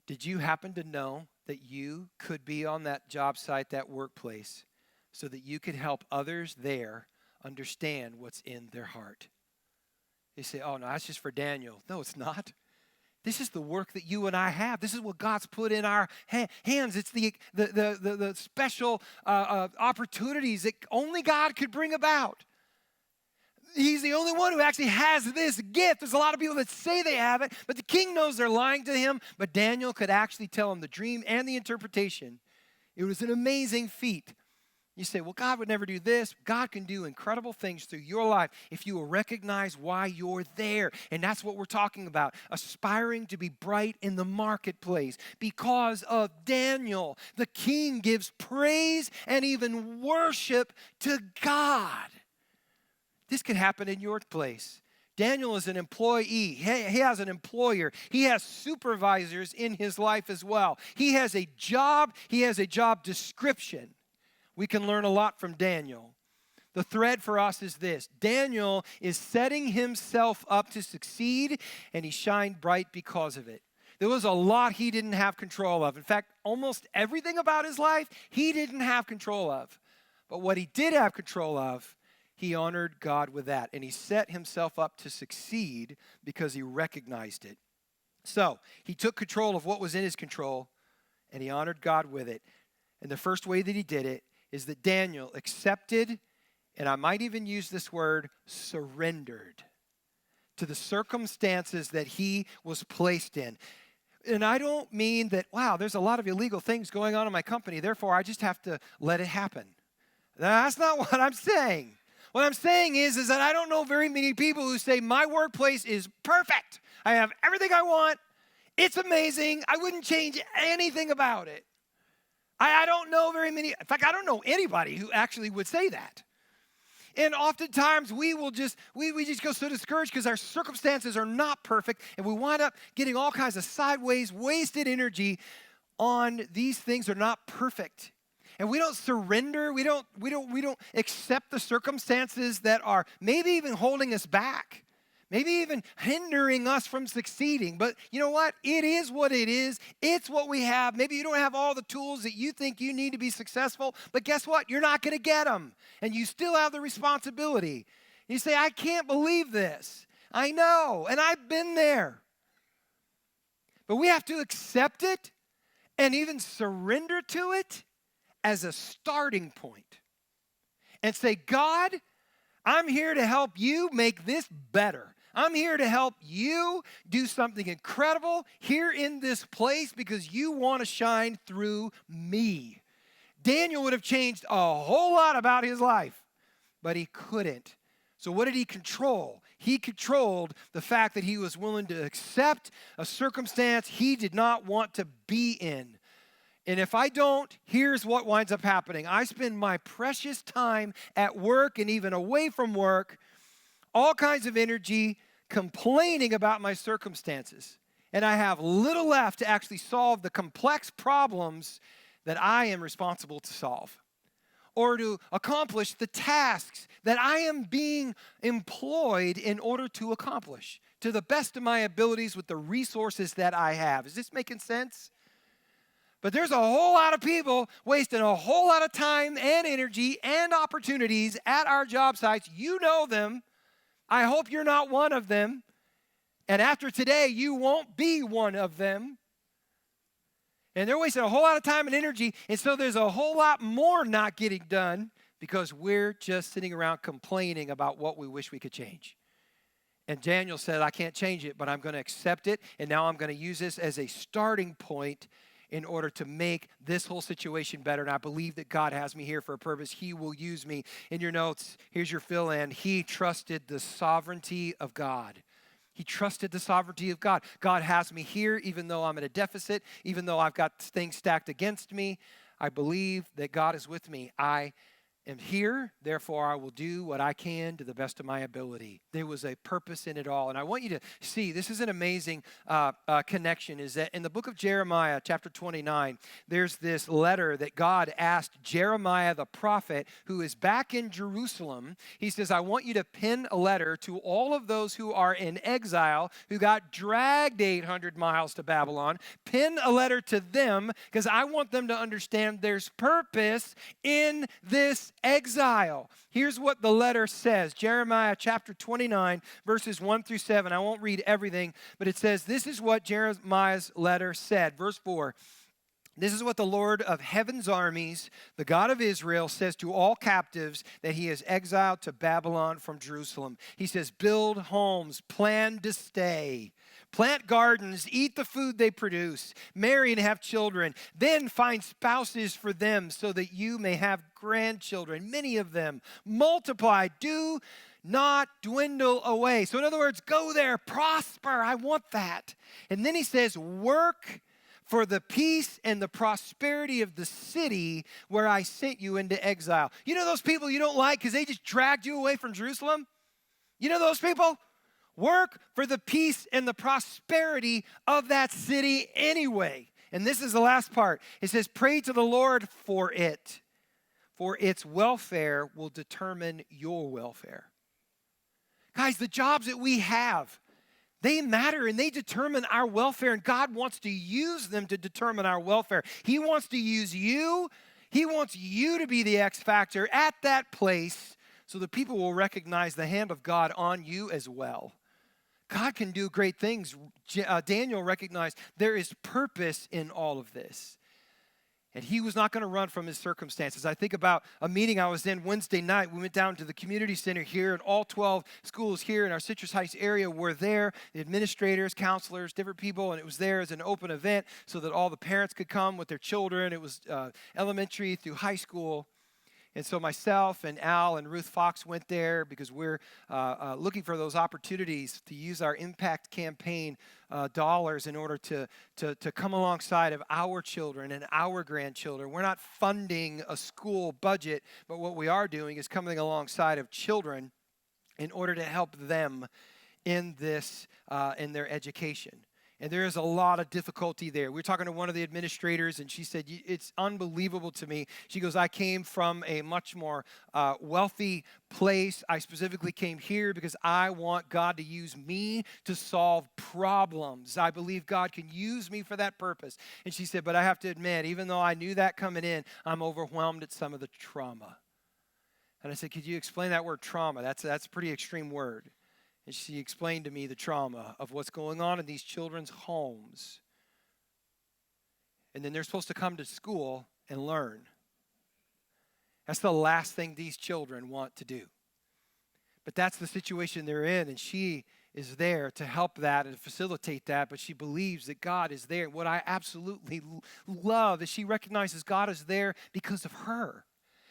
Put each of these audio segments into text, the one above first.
Did you happen to know that you could be on that job site, that workplace, so that you could help others there understand what's in their heart? You say, oh, no, that's just for Daniel. No, it's not. This is the work that you and I have. This is what God's put in our hands. It's the special opportunities that only God could bring about. He's the only one who actually has this gift. There's a lot of people that say they have it, but the king knows they're lying to him. But Daniel could actually tell him the dream and the interpretation. It was an amazing feat. You say, well, God would never do this. God can do incredible things through your life if you will recognize why you're there. And that's what we're talking about, aspiring to be bright in the marketplace. Because of Daniel, the king gives praise and even worship to God. This could happen in your place. Daniel is an employee. He has an employer. He has supervisors in his life as well. He has a job. He has a job description. We can learn a lot from Daniel. The thread for us is this. Daniel is setting himself up to succeed, and he shined bright because of it. There was a lot he didn't have control of. In fact, almost everything about his life he didn't have control of. But what he did have control of, he honored God with that, and he set himself up to succeed because he recognized it. So he took control of what was in his control, and he honored God with it. And the first way that he did it is that Daniel accepted, and I might even use this word, surrendered to the circumstances that he was placed in. And I don't mean that, wow, there's a lot of illegal things going on in my company, therefore I just have to let it happen. That's not what I'm saying. What I'm saying is that I don't know very many people who say, my workplace is perfect. I have everything I want. It's amazing. I wouldn't change anything about it. I don't know very many. In fact, I don't know anybody who actually would say that. And oftentimes we just go so discouraged because our circumstances are not perfect, and we wind up getting all kinds of sideways, wasted energy on these things that are not perfect. And we don't surrender. We don't accept the circumstances that are maybe even holding us back. Maybe even hindering us from succeeding. But you know what? It is what it is. It's what we have. Maybe you don't have all the tools that you think you need to be successful. But guess what? You're not going to get them. And you still have the responsibility. You say, I can't believe this. I know. And I've been there. But we have to accept it and even surrender to it as a starting point. And say, God, I'm here to help you make this better. I'm here to help you do something incredible here in this place because you want to shine through me. Daniel would have changed a whole lot about his life, but he couldn't. So what did he control? He controlled the fact that he was willing to accept a circumstance he did not want to be in. And if I don't, here's what winds up happening. I spend my precious time at work and even away from work, all kinds of energy complaining about my circumstances. And I have little left to actually solve the complex problems that I am responsible to solve, or to accomplish the tasks that I am being employed in order to accomplish to the best of my abilities with the resources that I have. Is this making sense? But there's a whole lot of people wasting a whole lot of time and energy and opportunities at our job sites. You know them. I hope you're not one of them. And after today, you won't be one of them. And they're wasting a whole lot of time and energy. And so there's a whole lot more not getting done because we're just sitting around complaining about what we wish we could change. And Daniel said, I can't change it, but I'm going to accept it. And now I'm going to use this as a starting point in order to make this whole situation better. And I believe that God has me here for a purpose. He will use me. In your notes, here's your fill-in. He trusted the sovereignty of God. He trusted the sovereignty of God. God has me here even though I'm at a deficit, even though I've got things stacked against me. I believe that God is with me. I am here, therefore I will do what I can to the best of my ability. There was a purpose in it all. And I want you to see, this is an amazing connection, is that in the book of Jeremiah, chapter 29, there's this letter that God asked Jeremiah the prophet, who is back in Jerusalem. He says, I want you to pen a letter to all of those who are in exile, who got dragged 800 miles to Babylon. Pen a letter to them, because I want them to understand there's purpose in this exile. Here's what the letter says. Jeremiah chapter 29, verses 1 through 7. I won't read everything, but it says, this is what Jeremiah's letter said. Verse 4. This is what the Lord of heaven's armies, the God of Israel, says to all captives that he has exiled to Babylon from Jerusalem. He says, build homes, plan to stay. Plant gardens, eat the food they produce, marry and have children, then find spouses for them so that you may have grandchildren, many of them. Multiply, do not dwindle away. So in other words, go there, prosper, I want that. And then he says, work for the peace and the prosperity of the city where I sent you into exile. You know those people you don't like because they just dragged you away from Jerusalem? You know those people? Work for the peace and the prosperity of that city anyway. And this is the last part. It says, pray to the Lord for it, for its welfare will determine your welfare. Guys, the jobs that we have, they matter and they determine our welfare, and God wants to use them to determine our welfare. He wants to use you. He wants you to be the X factor at that place so that people will recognize the hand of God on you as well. God can do great things. Daniel recognized there is purpose in all of this. And he was not going to run from his circumstances. I think about a meeting I was in Wednesday night. We went down to the community center here, and all 12 schools here in our Citrus Heights area were there. The administrators, counselors, different people, and it was there as an open event so that all the parents could come with their children. It was elementary through high school. And so myself and Al and Ruth Fox went there because we're looking for those opportunities to use our impact campaign dollars in order to come alongside of our children and our grandchildren. We're not funding a school budget, but what we are doing is coming alongside of children in order to help them in this, in their education. And there is a lot of difficulty there. We were talking to one of the administrators, and she said, it's unbelievable to me. She goes, I came from a much more wealthy place. I specifically came here because I want God to use me to solve problems. I believe God can use me for that purpose. And she said, but I have to admit, even though I knew that coming in, I'm overwhelmed at some of the trauma. And I said, could you explain that word trauma? That's a pretty extreme word. And she explained to me the trauma of what's going on in these children's homes. And then they're supposed to come to school and learn. That's the last thing these children want to do. But that's the situation they're in, and she is there to help that and facilitate that, but she believes that God is there. What I absolutely love is she recognizes God is there because of her.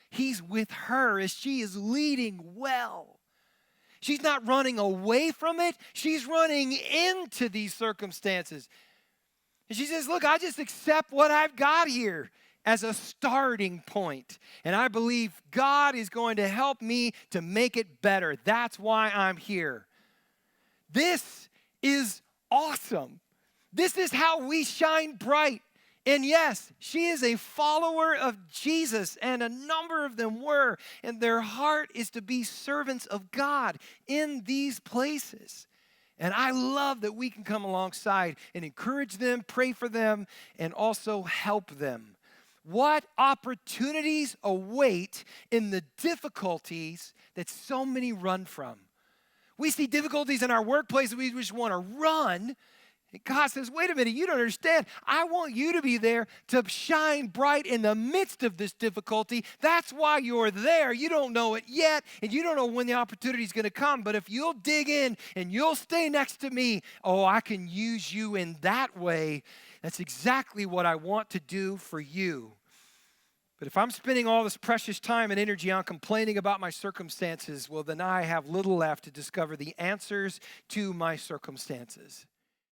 He's with her as she is leading well. She's not running away from it. She's running into these circumstances. And she says, look, I just accept what I've got here as a starting point. And I believe God is going to help me to make it better. That's why I'm here. This is awesome. This is how we shine bright. And yes, she is a follower of Jesus, and a number of them were. And their heart is to be servants of God in these places. And I love that we can come alongside and encourage them, pray for them, and also help them. What opportunities await in the difficulties that so many run from? We see difficulties in our workplace that we just want to run. And God says, wait a minute, you don't understand. I want you to be there to shine bright in the midst of this difficulty. That's why you're there. You don't know it yet, and you don't know when the opportunity is going to come. But if you'll dig in and you'll stay next to me, oh, I can use you in that way. That's exactly what I want to do for you. But if I'm spending all this precious time and energy on complaining about my circumstances, well, then I have little left to discover the answers to my circumstances.